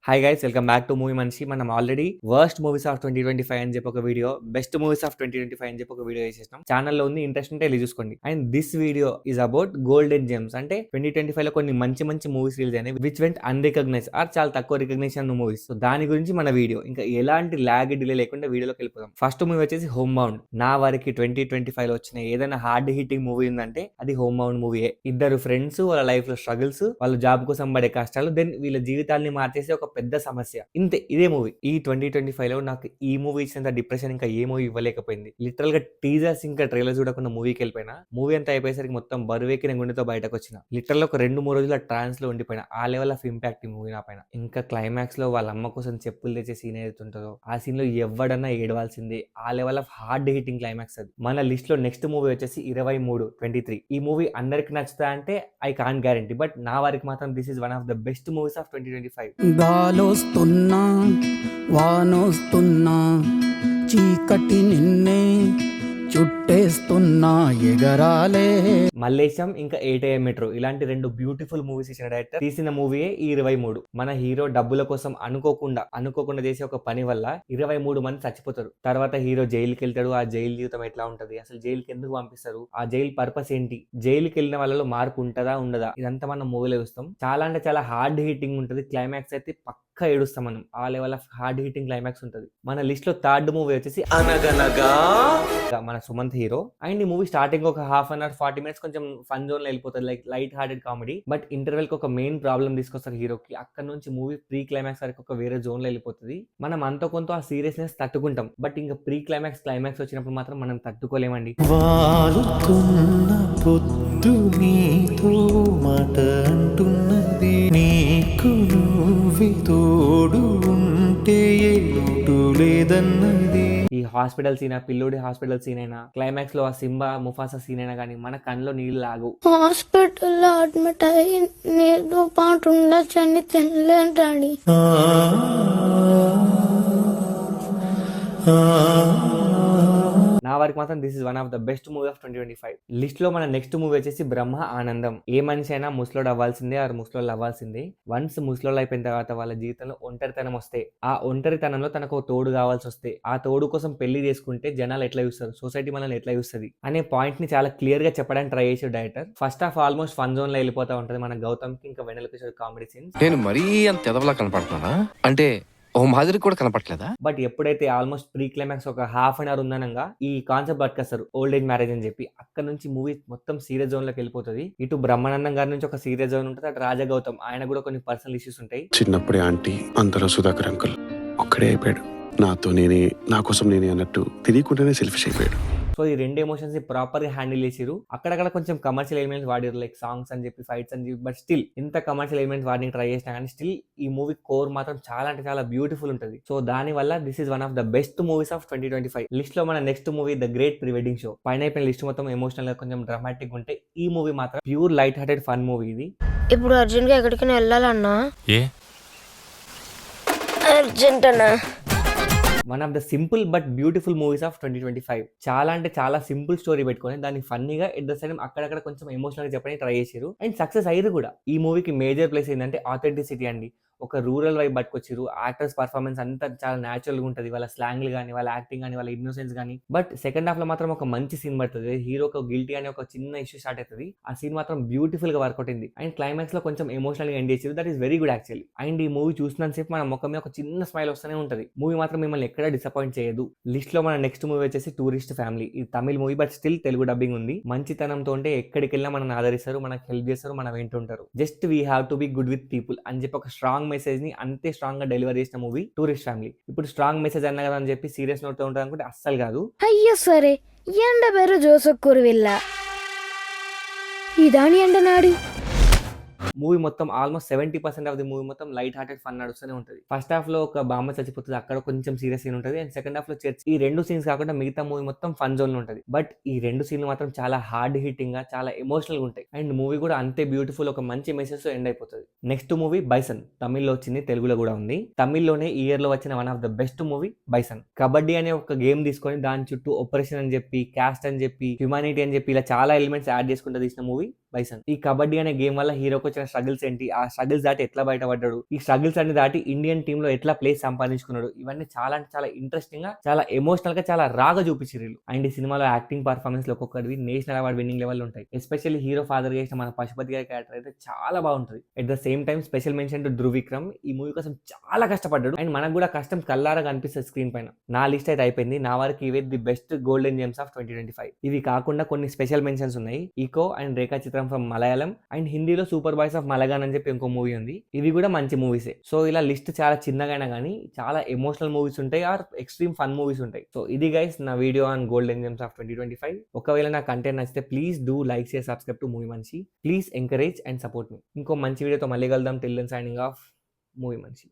Hi guys, welcome back to movie మనిషి. మనం already worst movies of 2025 అని చెప్పి ఒక వీడియో, బెస్ట్ మూవీస్ ఆఫ్ 2025 అని చెప్పి ఒక వీడియో చేసేసినాం. ఛానల్లో ఉంది, ఇంట్రెస్ట్ ఉంటే వెళ్ళి చూసుకోండి. And this video is about golden gems. అంటే 2025 లో కొన్ని మంచి మంచి మూవీస్ రిలీజ్ అయినాయి విచ్ వెంట్ అన్రికగ్నైజ్ ఆర్ చాలా తక్కువ రికగ్నిషన్ మూవీస్. సో దాని గురించి మన వీడియో. ఇంకా ఎలాంటి లాగ్ డిలే లేకుండా వీడియోలోకి వెళ్ళిపోదాం. ఫస్ట్ మూవీ వచ్చేసి హోమ్ బౌండ్. నా వారికి 2025 లో వచ్చిన ఏదైనా హార్డ్ హిట్టింగ్ మూవీ ఉందంటే అది హోమ్ బౌండ్ మూవీయే. ఇద్దరు ఫ్రెండ్స్, వాళ్ళ లైఫ్ లో స్ట్రగుల్స్, వాళ్ళ జాబ్ కోసం పడే కష్టాలు, దెన్ వీళ్ళ జీవితాన్ని మార్చేసే ఒక పెద్ద సమస్య. ఇంతే, ఇదే మూవీ. ఈ 2025 లో నాకు ఈ మూవీ ఇచ్చినంత డిప్రెషన్ ఇంకా ఏ మూవీ ఇవ్వలేకపోయింది. లిటరల్ గా టీజర్స్ ఇంకా ట్రైలర్ చూడకుండా మూవీకి వెళ్ళిపోయినా. మూవీ అంతా అయిపోయేసరికి మొత్తం బరువెక్కిన గుండెతో బయటకు వచ్చిన. లిటరల్ ఒక 2-3 రోజుల ట్రాన్స్ లో ఉండిపోయినా. ఆ లెవెల్ ఆఫ్ ఇంపాక్ట్ ఈ మూవీ నా పైన. ఇంకా క్లైమాక్స్ లో వాళ్ళ అమ్మ కోసం చెప్పులు తెచ్చే సీన్ ఏదైతే ఉంటుందో ఆ సీన్ లో ఎవడన్నా ఏడవాల్సిందే. ఆ level of hard hitting climax అది. మన లిస్ట్ లో నెక్స్ట్ మూవీ వచ్చేసి 23 ఈ మూవీ అందరికి నచ్చుతా అంటే ఐ కాంట్ గ్యారంటీ, బట్ నా వారికి మాత్రం this is one of the best movies of 2025. గాలోస్తున్నా వానోస్తున్నా చీకటి నిన్నే చుట్టేస్తున్నా ఎగరాలే. మల్లేశం ఇంకా 8am మెట్రో ఇలాంటి 2 బ్యూటిఫుల్ మూవీస్ ఇచ్చిన డైరెక్టర్ తీసిన మూవీయే ఈ 23. మన హీరో డబ్బుల కోసం అనుకోకుండా చేసే ఒక పని వల్ల 23 మంది చచ్చిపోతారు. తర్వాత హీరో జైలుకి వెళ్తాడు. ఆ జైలు జీవితం ఎట్లా ఉంటది, అసలు జైలుకి ఎందుకు పంపిస్తారు, ఆ జైలు పర్పస్ ఏంటి, జైలుకి వెళ్ళిన వాళ్ళలో మార్పు ఉంటదా ఉండదా, ఇదంతా మనం మూవీలో చూస్తాం. చాలా అంటే చాలా హార్డ్ హిట్టింగ్ ఉంటది. క్లైమాక్స్ అయితే పక్కా ఏడుస్తాం మనం. ఆ level of hard hitting climax ఉంటది. మన లిస్ట్ లో థర్డ్ మూవీ వచ్చేసి అనగనగా, మన సుమంత్ హీరో. అండ్ ఈ మూవీ స్టార్టింగ్ ఒక హాఫ్ అన్ అవర్ 40 minutes కొంచెం ఫన్ జోన్ లో వెళ్ళిపోతుంది, like light hearted comedy. But interval కి ఒక మెయిన్ ప్రాబ్లం తీసుకొస్తారు హీరోకి. అక్కడ నుంచి మూవీ ప్రీ క్లైమాక్స్ వరకు ఒక వేరే జోన్ లో వెళ్ళిపోతుంది. మనం అంత కొంత ఆ సీరియస్నెస్ తట్టుకుంటాం. బట్ ఇంకా ప్రీ క్లైమాక్స్ వచ్చినప్పుడు మాత్రం మనం తట్టుకోలేమండి. వాలుతున్న పొద్దు నీతో మాట అంటున్నది, నీకు నువ్వే తోడు ఉంటే ఏ లోటు లేదన్నది. ఈ హాస్పిటల్ సీన్, పిల్లోడి హాస్పిటల్ సీన్ అయినా, క్లైమాక్స్ లో ఆ సింబా ముఫాసా సీన్ అయినా కానీ మన కళ్ళలో నీళ్ళు లాగు. హాస్పిటల్లో అడ్మిట్ అయ్యి నీతో పాటు ఉండొచ్చని తినలేను డాడీ. నా వారికి మాత్రం this is one of the best movie of 2025. List లో మన నెక్స్ట్ మూవీ వచ్చేసి బ్రహ్మ ఆనందం. ఏ మనిషి అయినా ముసలోడు అవ్వాల్సిందే, ఆరు ముసలోళ్ళు అవ్వాల్సిందే. వన్స్ ముసలోళ్ళు అయిపోయిన తర్వాత వాళ్ళ జీవితంలో ఒంటరితనం వస్తే, ఆ ఒంటరితనంలో తనకు తోడు కావాల్సి వస్తే, ఆ తోడు కోసం పెళ్లి చేసుకుంటే జనాలు ఎట్లా చూస్తారు, సొసైటీ మనల్ని ఎట్లా చూస్తుంది అనే పాయింట్ ని చాలా క్లియర్ గా చెప్పడానికి ట్రై చేసే director. First of almost fun zone లో వెళ్ళిపోతా ఉంటది మన గౌతమ్ కి ఇంకా వెన్నెల కిషోర్ కామెడీ సీన్స్. నేను మరీ అంత ఎదవలా కనపడుతున్నానా అంటే ఓ మాదిరి కూడా కనపట్లేదా? బట్ ఎప్పుడైతే ఆల్మోస్ట్ ప్రీ క్లైమాక్స్ ఒక హాఫ్ అన్ అవర్ ఉందనగా ఈ కాన్సెప్ట్ పట్టుకొస్తారు ఓల్డ్ ఏజ్ మ్యారేజ్ అని చెప్పి. అక్కడ నుంచి మూవీ మొత్తం సీరియస్ జోన్ లోకి వెళ్ళిపోతుంది. ఇటు బ్రహ్మానందం గారి నుంచి ఒక సీరియస్ జోన్ ఉంటుంది, అటు రాజా గౌతమ్ ఆయన కూడా కొన్ని పర్సనల్ ఇష్యూస్ ఉంటాయి. చిన్నప్పుడే ఆంటీ, అంతలో సుధాకర్ అంకుల్ ఒక్కడే అయిపోయాడు. నా కోసం నేనే అన్నట్టు తెలియకుండానే సెల్ఫిష్ అయిపోయాడు. సో ఈ రెండు ఎమోషన్స్ ని ప్రాపర్ గా హ్యాండిల్ చేసిరు. అక్కడక్కడ కొంచెం కమర్షియల్ ఎలిమెంట్స్ వాడారు, లైక్ సాంగ్స్ అని చెప్పి, ఫైట్స్ అని చెప్పి. బట్ స్టిల్ ఇంత కమర్షియల్ ఎలిమెంట్స్ వాడిని ట్రై చేసినా కానీ స్టిల్ ఈ మూవీ కోర్ మాత్రం చాలా అంటే చాలా బ్యూటిఫుల్ ఉంటుంది. సో దాని వల్ల this is one of the best movies of 2025. List లో మన next movie the great pre wedding show. పైన అయిపోయిన లిస్ట్ మొత్తం ఎమోషనల్ గా కొంచెం డ్రామాటిక్ ఉంటే, ఈ మూవీ మాత్రం pure light hearted fun movie ఇది. ఇప్పుడు అర్జెంట్ గా ఎక్కడికైనా వెళ్ళాలన్నా ఏ అర్జెంట్ అన్నా. One of the simple but beautiful movies of 2025. చాలా అంటే చాలా సింపుల్ స్టోరీ పెట్టుకొని దాన్ని ఫన్నీగా ఎట్ ద సేమ్ అక్కడక్కడ కొంచెం ఎమోషనల్ గా చెప్పడానికి ట్రై చేశారు. అండ్ సక్సెస్ అయ్యారు కూడా. ఈ మూవీకి మేజర్ ప్లేస్ ఏంటంటే ఆథెంటిసిటీ అండి. ఒక రూరల్ వైబ్ పట్టుకొచ్చారు. యాక్టర్స్ పర్ఫార్మెన్స్ అంతా చాలా న్యాచురల్ గా ఉంటుంది, వాళ్ళ స్లాంగ్లు కానీ, వాళ్ళ యాక్టింగ్ కానీ, వాళ్ళ ఇన్నోసెన్స్ కానీ. బట్ సెకండ్ హాఫ్ లో మాత్రం ఒక మంచి సీన్ పడుతుంది. హీరోకి గిల్టీ అనే ఒక చిన్న ఇష్యూ స్టార్ట్ అవుతుంది. ఆ సీన్ మాత్రం బ్యూటిఫుల్ గా వర్కౌట్ అయింది. అండ్ క్లైమాక్స్ లో కొంచెం ఎమోషనల్ గా ఎండ్ చేశారు. That is very good actually. And ఈ మూవీ చూసినంత సేపు మన ముఖం మీద ఒక చిన్న స్మైల్ వస్తూనే ఉంటుంది. మూవీ మాత్రం మిమ్మల్ని ఎక్కడ డిసప్పాయింట్ చేయదు. లిస్ట్ లో మన నెక్స్ట్ మూవీ వచ్చేసి టూరిస్ట్ ఫ్యామిలీ. ఇది Tamil movie but still Telugu dubbing ఉంది. మంచితనంతో ఉంటే ఎక్కడికి వెళ్ళినా మనల్ని ఆదరిస్తారు, మనకు హెల్ప్ చేస్తారు, మనం వింటుంటారు. Just we have to be good with people అని చెప్పి ఒక స్ట్రాంగ్ మెసేజ్ ని అంతే స్ట్రాంగ్ గా డెలివర్ చేసిన మూవీ టూరిస్ట్ ఫ్యామిలీ. ఇప్పుడు స్ట్రాంగ్ మెసేజ్ అన్నా కదా అని చెప్పి సీరియస్ నోట్ తో ఉంటుంది అనుకుంటే అస్సలు కాదు. అయ్యో సరే, ఎండ పేరు జోసఫ్ కురువిల్ల ఇదాని ఎండనాడి. మూవీ మొత్తం ఆల్మోస్ట్ 70% ఆఫ్ ది మూవీ మొత్తం లైట్ హార్టెడ్ ఫన్ నడుస్తూనే ఉంటుంది. ఫస్ట్ హాఫ్ లో ఒక బామ్మ చచ్చిపోతుంది, అక్కడ కొంచెం సీరియస్ సీన్ ఉంటుంది. అండ్ సెకండ్ హాఫ్ లో చర్చ్. ఈ రెండు సీన్స్ కాకుండా మిగతా మూవీ మొత్తం ఫన్ జోన్ లో ఉంటుంది. బట్ ఈ రెండు సీన్లు మాత్రం చాలా హార్డ్ హిట్టింగ్ గా, చాలా ఎమోషనల్ గా ఉంటాయి. అండ్ మూవీ కూడా అంతే బ్యూటిఫుల్, ఒక మంచి మెసేజ్ తో ఎండ్ అయిపోతుంది. Next movie bison. తమిళ్లో వచ్చింది, తెలుగులో కూడా ఉంది. తమిళ్లోనే ఈ ఇయర్ లో వచ్చిన one of the best movie bison. Kabaddi అనే ఒక గేమ్ తీసుకొని దాని చుట్టూ ఆపరేషన్ అని చెప్పి, క్యాస్ట్ అని చెప్పి, హ్యుమానిటీ అని చెప్పి ఇలా చాలా ఎలిమెంట్స్ యాడ్ చేసుకుంటూ తీసిన మూవీ బైసన్. ఈ కబడ్డీ అనే గేమ్ వల్ల హీరోకి వచ్చిన స్ట్రగుల్స్ ఏంటి, ఆ స్ట్రగుల్స్ దాటి ఎట్లా బయటపడ్డాడు, ఈ స్ట్రగుల్స్ అన్ని దాటి ఇండియన్ టీమ్ లో ఎట్లా ప్లేస్ సంపాదించుకున్నాడు, ఇవన్నీ చాలా అంటే చాలా ఇంట్రెస్టింగ్ గా, చాలా ఎమోషనల్ గా, చాలా రాగా చూపించారు వీళ్ళు. అండ్ ఈ సినిమాలో యాక్టింగ్ పర్ఫార్మెన్స్ లో ఒక్కొక్కటి నేషనల్ అవార్డ్ విన్నింగ్ లెవెల్ ఉంటాయి. ఎస్పెషల్లీ హీరో ఫాదర్ చేసిన మన పశుపతి గారి క్యారెక్టర్ అయితే చాలా బాగుంటుంది. At the same time special mention to Dhruv Vikram, ఈ మూవీ కోసం చాలా కష్టపడ్డాడు అండ్ మనకు కూడా కష్టం కల్లారా కనిపిస్తుంది స్క్రీన్ పైన. నా లిస్ట్ అయితే అయిపోయింది. నా వరకు ఇవే the best golden gems of 2025. ఇవి కాకుండా కొన్ని స్పెషల్ మెన్షన్స్ ఉన్నాయి. Eko and Rekhachithram from Malayalam and హిందీలో సూపర్ బాయ్స్ ఆఫ్ మలగాన్ అని చెప్పి ఇంకో మూవీ ఉంది. ఇవి కూడా మంచి మూవీసే. సో ఇలా లిస్ట్ చాలా చిన్నగా అయినా కానీ చాలా ఎమోషనల్ మూవీస్ ఉంటాయి ఆర్ ఎక్స్ట్రీమ్ ఫన్ మూవీస్ ఉంటాయి. సో ఇది గైస్ నా video on golden gems of 2025. ఒకవేళ నా కంటెంట్ నచ్చితే please do like, share, subscribe to movie Manishi. Please encourage and support మీ. ఇంకో మంచి వీడియోతో మళ్ళీ కలుద్దాం. Till then signing off, movie మనిషి.